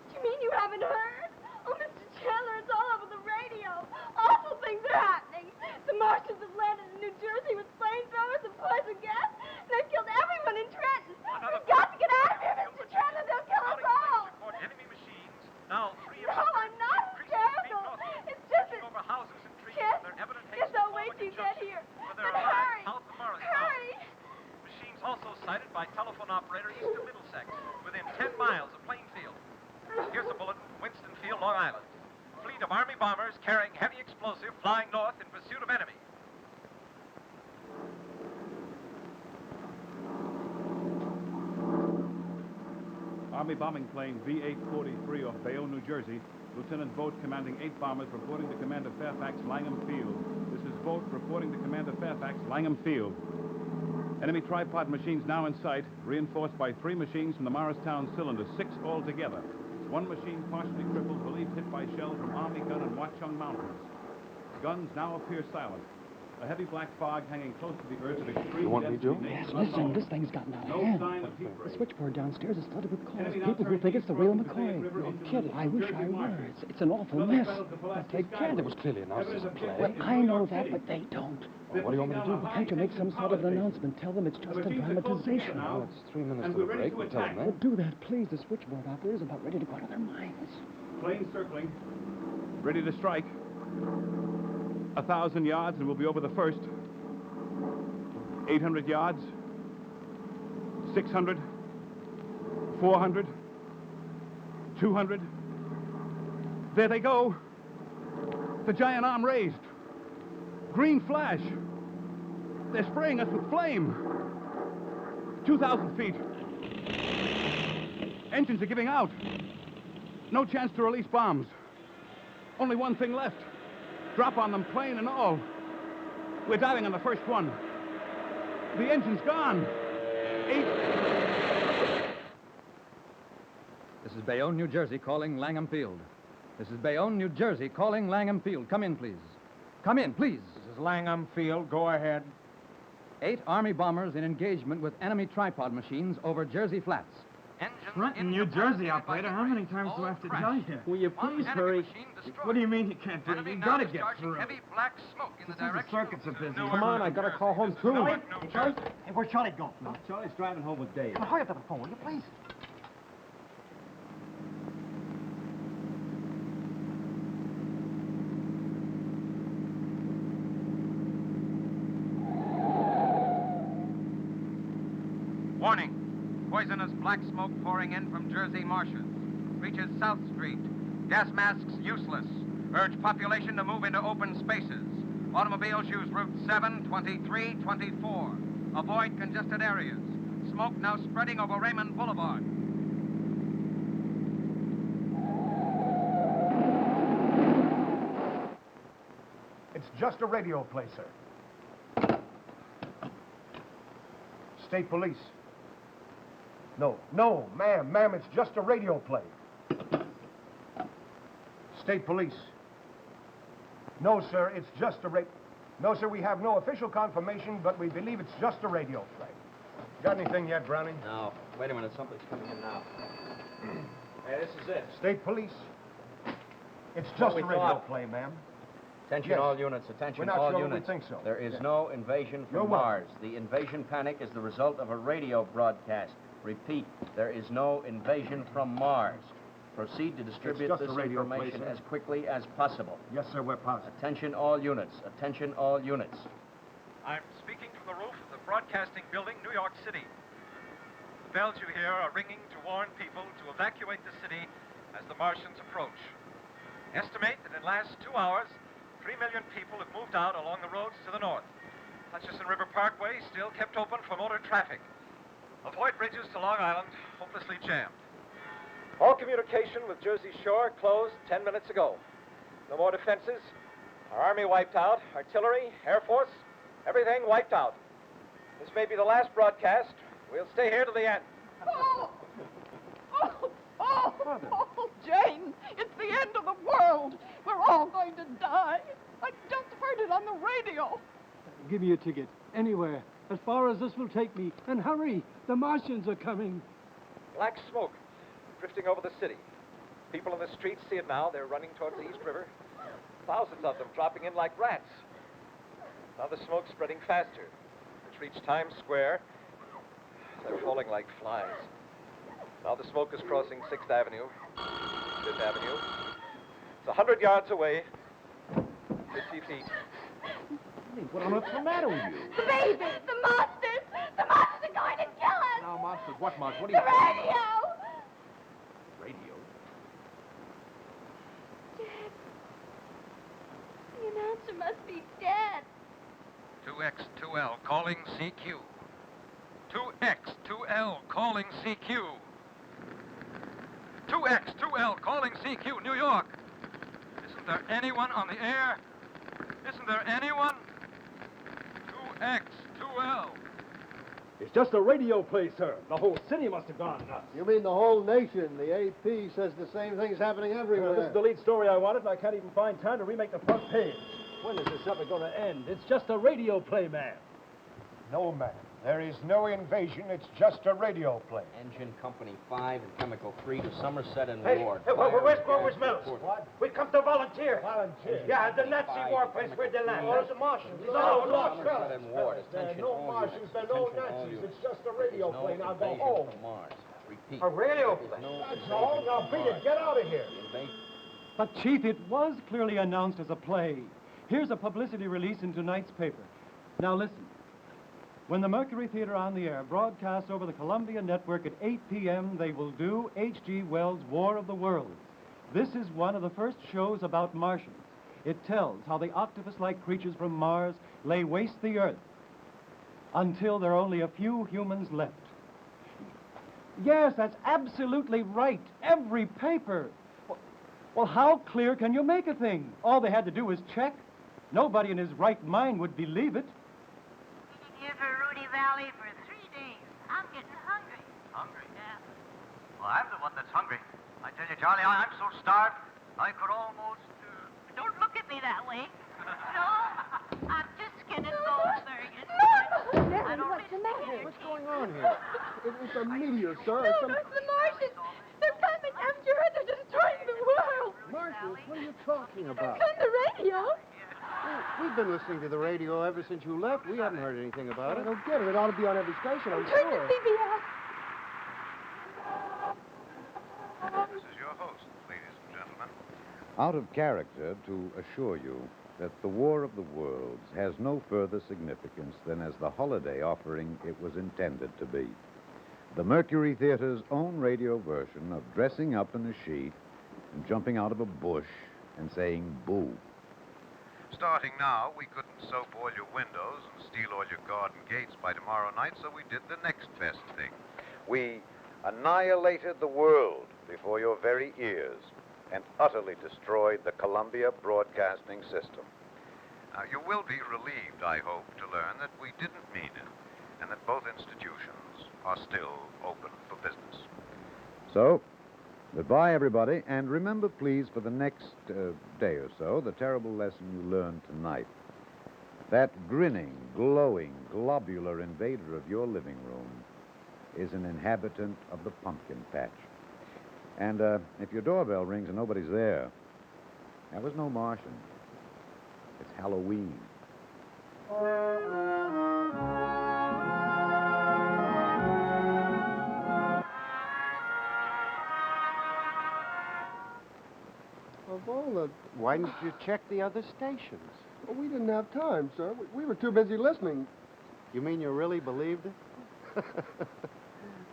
Do you mean you haven't heard? Oh, Mr. Chandler, it's all over the radio. Awful things are happening. The Martians have landed in New Jersey with flamethrowers and poison gas, and they've killed everyone in Trenton. We've got to get out of here, Mr. Chandler. They'll kill us all. Enemy machines. Now, 3 of No, I'm not hysterical. It's just that... over houses and trees. Yes, Their evident yes, I'll wait till you get here. But hurry. Hurry. Machines also sighted by telephone operator east of Middlesex, within 10 miles of Plainfield. Here's a bulletin from Winstonfield, Long Island. Fleet of Army bombers carrying heavy explosive flying north in pursuit of enemy. Army bombing plane V-843 off Bayonne, New Jersey. Lieutenant Boat commanding 8 bombers reporting to Commander Fairfax, Langham Field. This is Boat reporting to Commander Fairfax, Langham Field. Enemy tripod machines now in sight, reinforced by 3 machines from the Morristown cylinder, 6 altogether. 1 machine partially crippled, believed hit by shells from Army gun and Watchung Mountains. Guns now appear silent. A heavy black fog hanging close to the earth at extreme You want me to? Yes, listen, this thing's gotten out of No hand. sign of heat ray. The switchboard downstairs is flooded with calls. Enemy People who think it's the real McCoy. River No into kidding. the I wish Jersey I were. marshes. It's an awful Well, mess. battles to Pulaski Take care. Skyway. There was clearly an Evidence announcement of play. Well, in I New know York that, City. but they don't. Well, what do you want me to do? Well, can't you make some sort of an announcement? Tell them it's just a dramatization. Well, it's 3 minutes And to the we're ready break. to We'll tell them attack. that. Well, do that, please. The switchboard operator's about ready to go out of their minds. Plane circling, ready to strike. 1,000 yards and we'll be over the first. 800 yards. 600. 400. 200. There they go. The giant arm raised. Green flash. They're spraying us with flame. 2,000 feet. Engines are giving out. No chance to release bombs. Only one thing left. Drop on them, plane and all. We're diving on the first one. The engine's gone. 8. This is Bayonne, New Jersey, calling Langham Field. This is Bayonne, New Jersey, calling Langham Field. Come in, please. Come in, please. This is Langham Field. Go ahead. 8 Army bombers in engagement with enemy tripod machines over Jersey Flats. Trenton, New Jersey, operator. How many times do I have to tell you? Will you please hurry? What do you mean you can't do it? You gotta get through. Heavy black smoke in the direction. Circuits are busy. Come on, I gotta call home too. Charlie? Charlie? Hey, where's Charlie going? Charlie's driving home with Dave. Hurry up to the phone, will you, please? Warning. Poisonous black smoke pouring in from Jersey marshes. Reaches South Street. Gas masks useless. Urge population to move into open spaces. Automobiles use Route 7, 23, 24. Avoid congested areas. smoke now spreading over Raymond Boulevard. It's just a radio play, sir. State police. No, ma'am, it's just a radio play. State police. No, sir, it's just a No, sir, we have no official confirmation, but we believe it's just a radio play. Got anything yet, Brownie? No. Wait a minute, something's coming in now. Hey, this is it. State police. It's just a radio play, ma'am. Attention Yes. all units, attention We're not all sure units. we think so. There is Yes. no invasion You're from welcome. Mars. The invasion panic is the result of a radio broadcast. Repeat, there is no invasion from Mars. Proceed to distribute just this a radio play, information sir. as quickly as possible. Yes, sir, we're positive. Attention all units, attention all units. I'm speaking from the roof of the Broadcasting Building, New York City. The bells you hear are ringing to warn people to evacuate the city as the Martians approach. Estimate that in the last 2 hours, 3 million people have moved out along the roads to the north. Hutchison River Parkway still kept open for motor traffic. Avoid bridges to Long Island, hopelessly jammed. All communication with Jersey Shore closed 10 minutes ago. No more defenses. Our army wiped out, artillery, Air Force, everything wiped out. This may be the last broadcast. We'll stay here to the end. Oh, Jane, it's the end of the world. We're all going to die. I just heard it on the radio. Give me a ticket. Anywhere. As far as this will take me. And hurry. The Martians are coming. Black smoke drifting over the city. People in the streets see it now. They're running towards the East River. Thousands of them dropping in like rats. Now the smoke's spreading faster. It's reached Times Square. They're falling like flies. Now the smoke is crossing 6th Avenue, 5th Avenue. It's 100 yards away, 50 feet. What on earth's the matter with you? The baby! The monsters! The monsters are going to kill us! Now, monsters, what monsters? What are The you... radio! Radio? Dead. The announcer must be dead. 2X2L calling CQ. 2X2L calling CQ. 2X2L calling CQ, New York. Isn't there anyone on the air? Isn't there anyone? 2X2L. It's just a radio play, sir. The whole city must have gone nuts. You mean the whole nation? The AP says the same thing's happening everywhere. This is the lead story I wanted, and I can't even find time to remake the front page. When is this ever going to end? It's just a radio play, man. No, ma'am. There is no invasion. It's just a radio play. Engine Company 5 and Chemical 3 to Somerset and Hey, Ward. where's Grover's Mills? What? We come to volunteer. Volunteer? Yeah, the Nazi war place where they land. Oh, it's the Martians. No, Somerset and Ward. There are Attention no all Martians. units. There are no Attention all Nazis. units. It's just a radio There's play. no Now go invasion home. from Mars. Repeat. A radio There's play? no That's invasion all. Now, from beat it. Mars. Get out of here. The invasion- But, Chief, it was clearly announced as a play. Here's a publicity release in tonight's paper. Now, listen. When the Mercury Theater on the Air broadcasts over the Columbia Network at 8 p.m., they will do H.G. Wells' War of the Worlds. This is one of the first shows about Martians. It tells how the octopus-like creatures from Mars lay waste the Earth until there are only a few humans left. Yes, that's absolutely right. Every paper. Well, how clear can you make a thing? All they had to do was check. Nobody in his right mind would believe it. Here for Rudy Valley for 3 days. I'm getting hungry. Hungry? Yeah. Well, I'm the one that's hungry. I tell you, Charlie, I'm so starved, I could almost... Don't look at me that way. No, I'm just skinning Goldberg. Mary, what's the matter? What's going on here? It's a meteor, sir. No, it's the Martians. They're coming after Earth. They're destroying the world. Martians, what are you talking about? It's on the radio. We've been listening to the radio ever since you left. We haven't heard anything about it. I don't get it. It ought to be on every station, I'm Turn sure. to CBS. This is your host, ladies and gentlemen. Out of character to assure you that the War of the Worlds has no further significance than as the holiday offering it was intended to be. The Mercury Theater's own radio version of dressing up in a sheet and jumping out of a bush and saying boo. Starting now, we couldn't soap all your windows and steal all your garden gates by tomorrow night, so we did the next best thing. We annihilated the world before your very ears and utterly destroyed the Columbia Broadcasting System. You will be relieved, I hope, to learn that we didn't mean it, and that both institutions are still open for business. So, goodbye, everybody, and remember, please, for the next day or so, the terrible lesson you learned tonight. That grinning, glowing, globular invader of your living room is an inhabitant of the pumpkin patch. And if your doorbell rings and nobody's there, that was no Martian. It's Halloween. Of all the... Why didn't you check the other stations? Well, we didn't have time, sir. We were too busy listening. You mean you really believed it?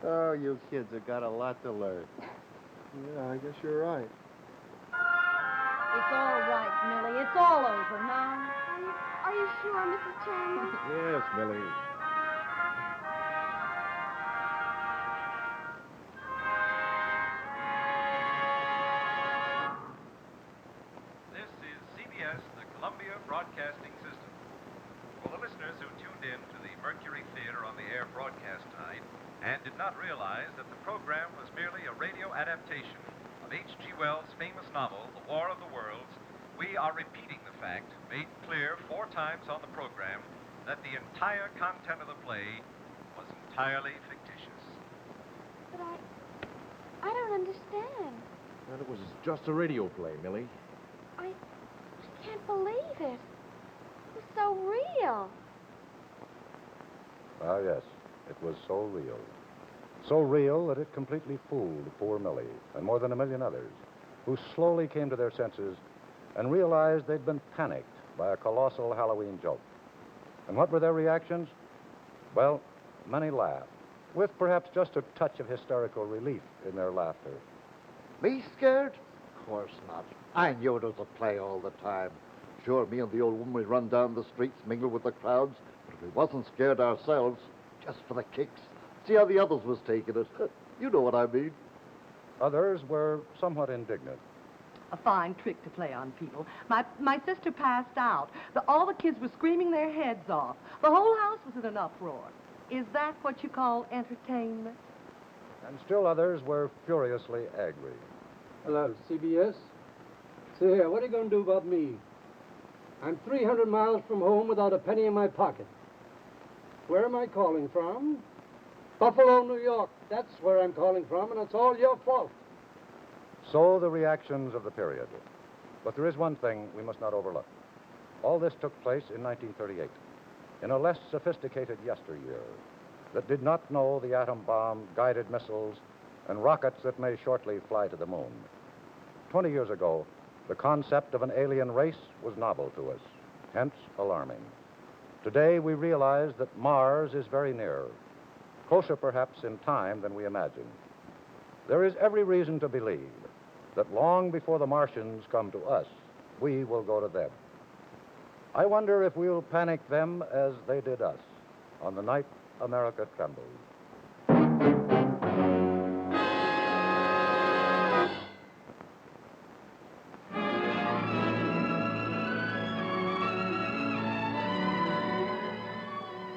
Oh, you kids have got a lot to learn. Yeah, I guess you're right. It's all right, Millie. It's all over now. Are you sure, Mrs. Chandler? Yes, Millie. This is CBS, the Columbia Broadcasting System. For the listeners who tuned in to the Mercury Theater on the air broadcast tonight and did not realize that the program was merely a radio adaptation of H.G. Wells' famous novel, The War of the Worlds, we are repeating the fact, made clear 4 times on the program, that the entire content of the play was entirely fictitious. But I don't understand. Well, it was just a radio play, Millie. I can't believe it. It was so real. Ah, yes, it was so real. So real that it completely fooled poor Millie and more than 1 million others, who slowly came to their senses and realized they'd been panicked by a colossal Halloween joke. And what were their reactions? Well, many laughed, with perhaps just a touch of hysterical relief in their laughter. Me scared? Of course not. I knew it was a play all the time. Sure, me and the old woman, we'd run down the streets, mingle with the crowds, but we wasn't scared ourselves, just for the kicks. See how the others was taking it. You know what I mean. Others were somewhat indignant. A fine trick to play on people. My sister passed out. All the kids were screaming their heads off. The whole house was in an uproar. Is that what you call entertainment? And still others were furiously angry. Hello, CBS. See here, what are you going to do about me? I'm 300 miles from home without a penny in my pocket. Where am I calling from? Buffalo, New York. That's where I'm calling from, and it's all your fault. So the reactions of the period. But there is one thing we must not overlook. All this took place in 1938, in a less sophisticated yesteryear that did not know the atom bomb, guided missiles, and rockets that may shortly fly to the moon. 20 years ago, the concept of an alien race was novel to us, hence alarming. Today, we realize that Mars is very near, closer perhaps in time than we imagine. There is every reason to believe that long before the Martians come to us, we will go to them. I wonder if we'll panic them as they did us on the night America trembled.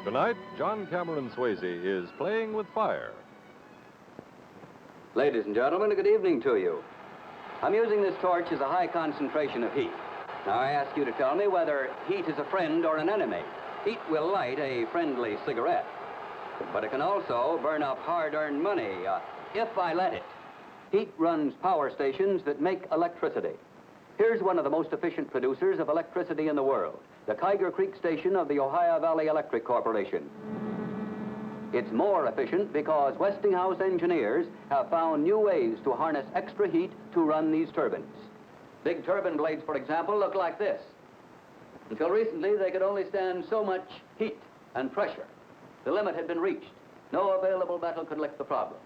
Tonight, John Cameron Swayze is playing with fire. Ladies and gentlemen, a good evening to you. I'm using this torch as a high concentration of heat. Now I ask you to tell me whether heat is a friend or an enemy. Heat will light a friendly cigarette, but it can also burn up hard-earned money if I let it. Heat runs power stations that make electricity. Here's one of the most efficient producers of electricity in the world, the Kiger Creek Station of the Ohio Valley Electric Corporation. It's more efficient because Westinghouse engineers have found new ways to harness extra heat to run these turbines. Big turbine blades, for example, look like this. Until recently, they could only stand so much heat and pressure. The limit had been reached. No available metal could lick the problem.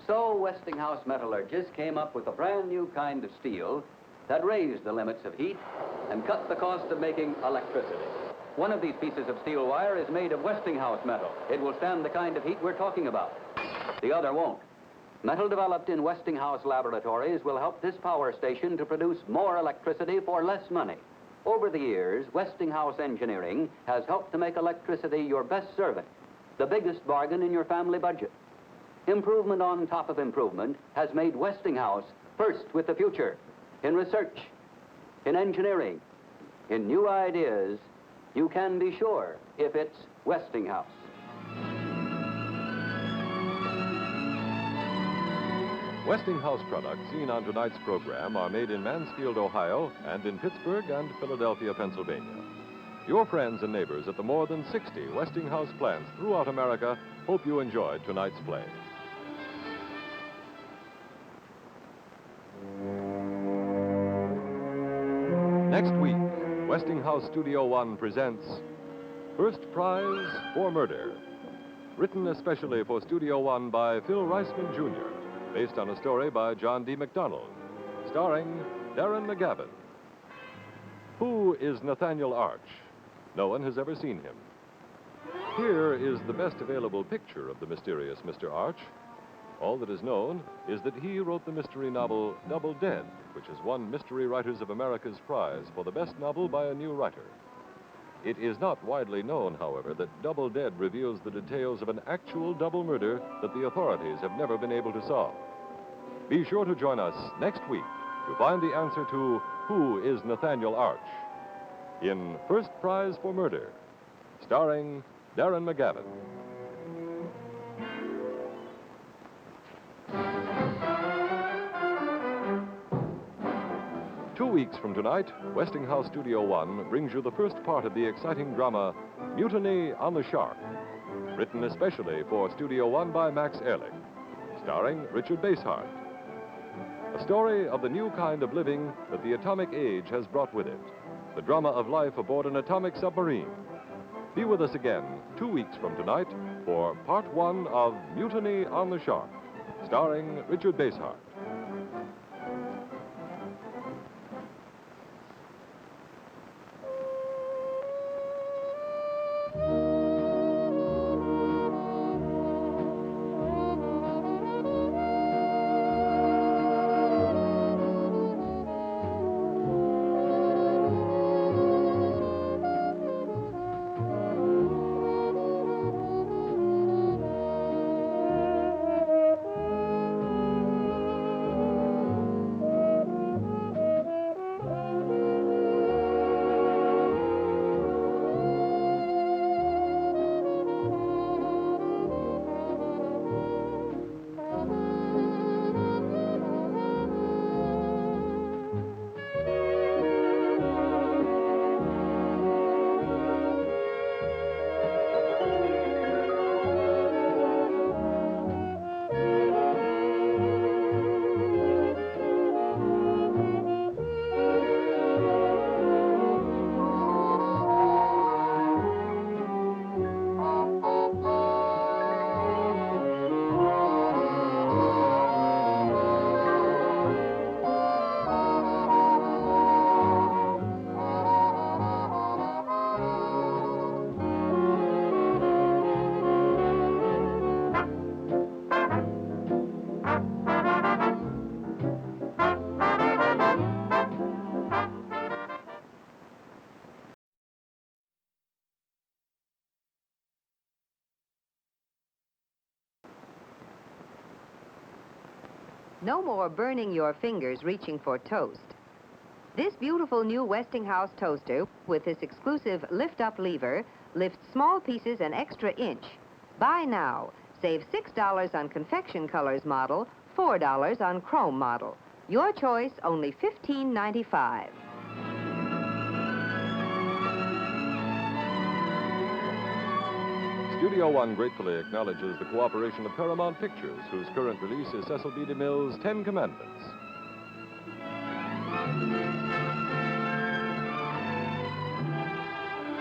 So Westinghouse metallurgists came up with a brand new kind of steel that raise the limits of heat and cut the cost of making electricity. One of these pieces of steel wire is made of Westinghouse metal. It will stand the kind of heat we're talking about. The other won't. Metal developed in Westinghouse laboratories will help this power station to produce more electricity for less money. Over the years, Westinghouse engineering has helped to make electricity your best servant, the biggest bargain in your family budget. Improvement on top of improvement has made Westinghouse first with the future, in research, in engineering, in new ideas. You can be sure if it's Westinghouse. Westinghouse products seen on tonight's program are made in Mansfield, Ohio, and in Pittsburgh and Philadelphia, Pennsylvania. Your friends and neighbors at the more than 60 Westinghouse plants throughout America hope you enjoyed tonight's play. Next week, Westinghouse Studio One presents First Prize for Murder, written especially for Studio One by Phil Reisman, Jr., based on a story by John D. MacDonald, starring Darren McGavin. Who is Nathaniel Arch? No one has ever seen him. Here is the best available picture of the mysterious Mr. Arch. All that is known is that he wrote the mystery novel Double Dead, which has won Mystery Writers of America's prize for the best novel by a new writer. It is not widely known, however, that Double Dead reveals the details of an actual double murder that the authorities have never been able to solve. Be sure to join us next week to find the answer to Who is Nathaniel Arch? In First Prize for Murder, starring Darren McGavin. 2 weeks from tonight, Westinghouse Studio One brings you the first part of the exciting drama, Mutiny on the Shark, written especially for Studio One by Max Ehrlich, starring Richard Basehart. A story of the new kind of living that the atomic age has brought with it, the drama of life aboard an atomic submarine. Be with us again 2 weeks from tonight for Part 1 of Mutiny on the Shark, starring Richard Basehart. No more burning your fingers reaching for toast. This beautiful new Westinghouse toaster with this exclusive lift-up lever lifts small pieces an extra inch. Buy now. Save $6 on confection colors model, $4 on chrome model. Your choice, only $15.95. Studio One gratefully acknowledges the cooperation of Paramount Pictures, whose current release is Cecil B. DeMille's 10 Commandments.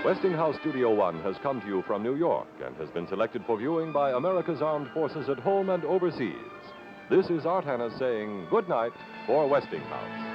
Westinghouse Studio One has come to you from New York and has been selected for viewing by America's armed forces at home and overseas. This is Art Hanna saying good night for Westinghouse.